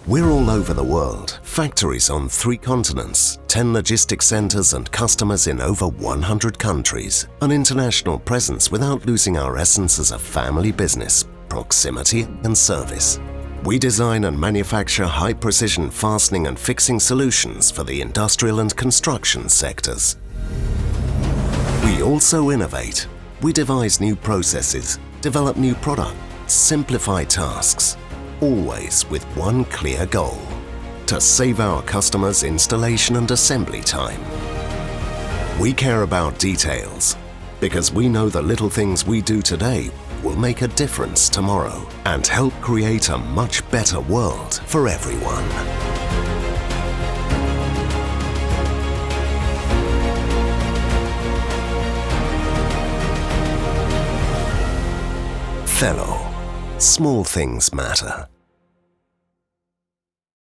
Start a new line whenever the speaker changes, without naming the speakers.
We're all over the world, factories on 3 continents, 10 logistics centers and customers in over 100 countries. An international presence without losing our essence as a family business, proximity and service. We design and manufacture high-precision fastening and fixing solutions for the industrial and construction sectors. We also innovate. We devise new processes, develop new products, simplify tasks, always with one clear goal: to save our customers installation and assembly time. We care about details because we know the little things we do today will make a difference tomorrow and help create a much better world for everyone. CELO. Small things matter.